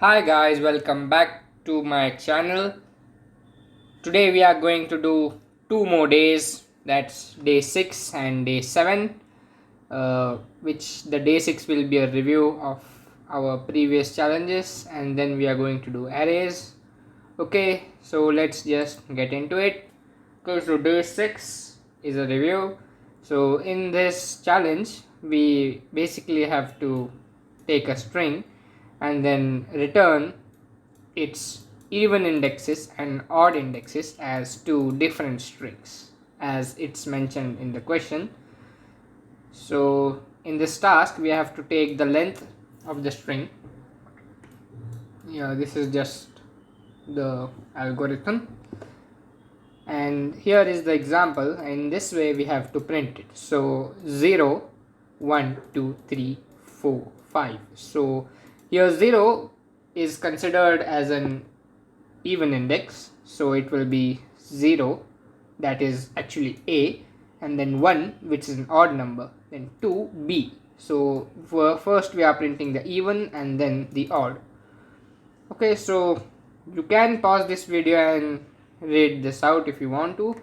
Hi guys, welcome back to my channel. Today we are going to do two more days, that's day 6 and day 7, which the day 6 will be a review of our previous challenges, and then we are going to do arrays. Okay, so let's just get into it. Okay, so day 6 is a review. So in this challenge we basically have to take a string and then return its even indexes and odd indexes as two different strings as it's mentioned in the question. So in this task we have to take the length of the string. Yeah, this is just the algorithm, and here is the example. In this way we have to print it. So 0 1 2 3 4 5. So here 0 is considered as an even index, so it will be 0, that is actually A, and then 1, which is an odd number, then 2 B. So first we are printing the even and then the odd. Okay, so you can pause this video and read this out if you want to.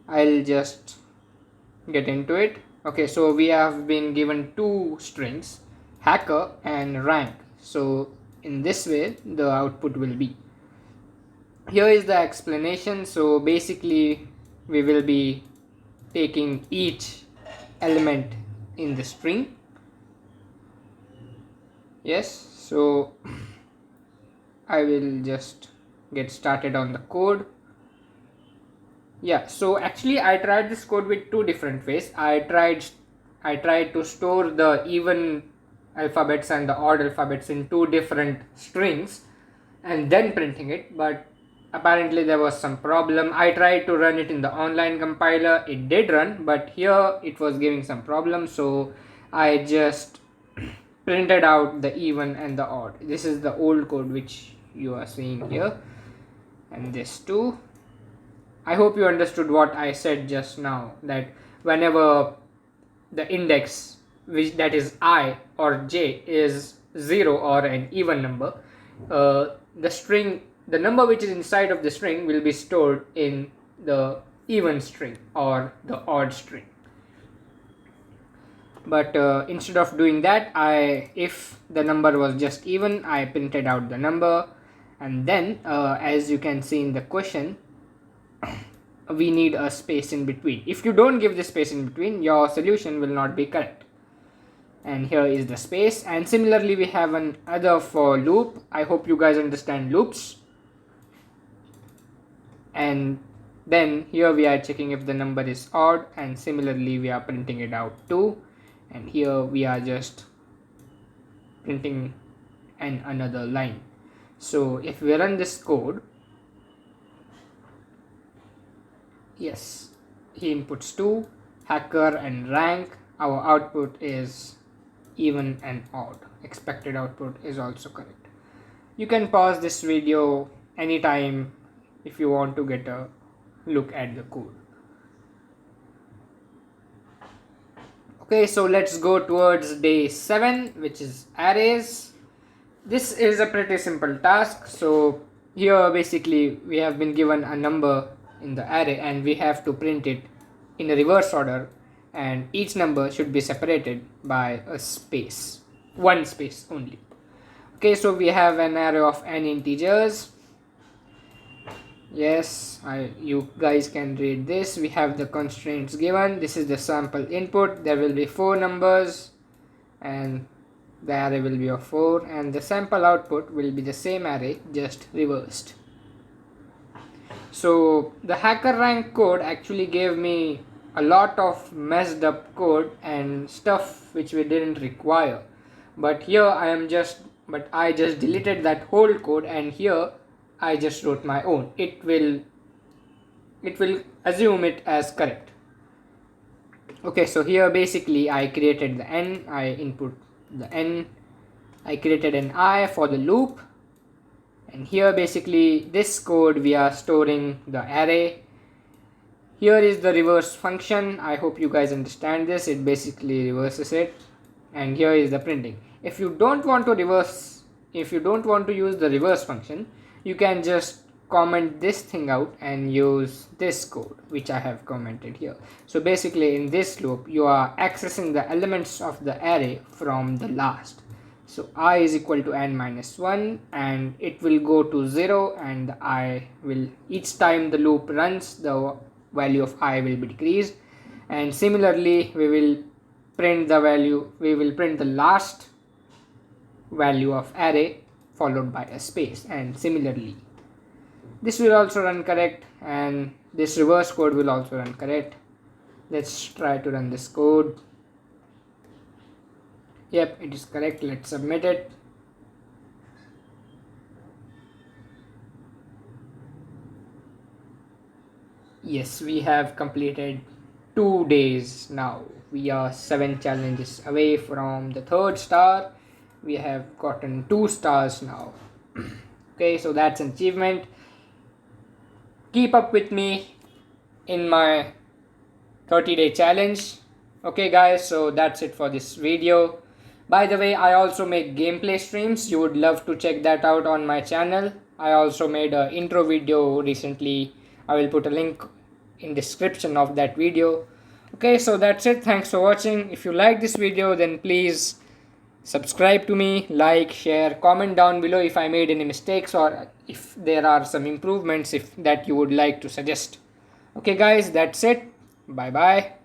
I'll just get into it. Okay, so we have been given two strings, hacker and rank. So in this way the output will be. Here is the explanation. So basically we will be taking each element in the string. Yes, so I will just get started on the code. Yeah, so actually I tried this code with two different ways. I tried to store the even alphabets and the odd alphabets in two different strings and then printing it, but apparently there was some problem. I tried to run it in the online compiler, it did run, but here it was giving some problem, so I just printed out the even and the odd. This is the old code which you are seeing here, and this too. I hope you understood what I said just now, that whenever the index, which that is I or j, is 0 or an even number, the number which is inside of the string will be stored in the even string or the odd string. But instead of doing that, if the number was just even, I printed out the number, and then as you can see in the question, we need a space in between. If you don't give the space in between, your solution will not be correct. And here is the space. And similarly we have another for loop. I hope you guys understand loops. And then here we are checking if the number is odd, and similarly we are printing it out too. And here we are just printing another line. So if we run this code, yes, he inputs 2, hacker and rank. Our output is even and odd. Expected output is also correct. You can pause this video anytime if you want to get a look at the code. Okay, so let's go towards day 7, which is arrays. This is a pretty simple task. So here basically we have been given a number in the array and we have to print it in a reverse order, and each number should be separated by a space, one space only. Okay, so we have an array of n integers. Yes, you guys can read this. We have the constraints given. This is the sample input. There will be 4 numbers and the array will be of 4, and the sample output will be the same array, just reversed. So the hacker rank code actually gave me a lot of messed up code and stuff which we didn't require, but here I just deleted that whole code, and here I just wrote my own. It will assume it as correct. Okay, so here basically I created the n, I input the n, I created an I for the loop, and here basically this code we are storing the array. Here is the reverse function. I hope you guys understand this. It basically reverses it, and here is the printing. If you don't want to reverse if you don't want to use the reverse function, you can just comment this thing out and use this code which I have commented here. So basically in this loop you are accessing the elements of the array from the last. So I is equal to n minus 1 and it will go to 0, and I will, each time the loop runs, the value of I will be decreased. And similarly we will print the last value of array followed by a space, and similarly this will also run correct, and this reverse code will also run correct. Let's try to run this code. Yep, it is correct. Let's submit it. Yes, we have completed 2 days now. We are 7 challenges away from the 3rd star. We have gotten 2 stars now. Okay, so that's an achievement. Keep up with me in my 30-day challenge. Okay guys, so that's it for this video. By the way, I also make gameplay streams. You would love to check that out on my channel. I also made an intro video recently. I will put a link in description of that video. Okay, so that's it. Thanks for watching. If you like this video, then please subscribe to me, like, share, comment down below if I made any mistakes or if there are some improvements that you would like to suggest. Okay guys, that's it. Bye bye.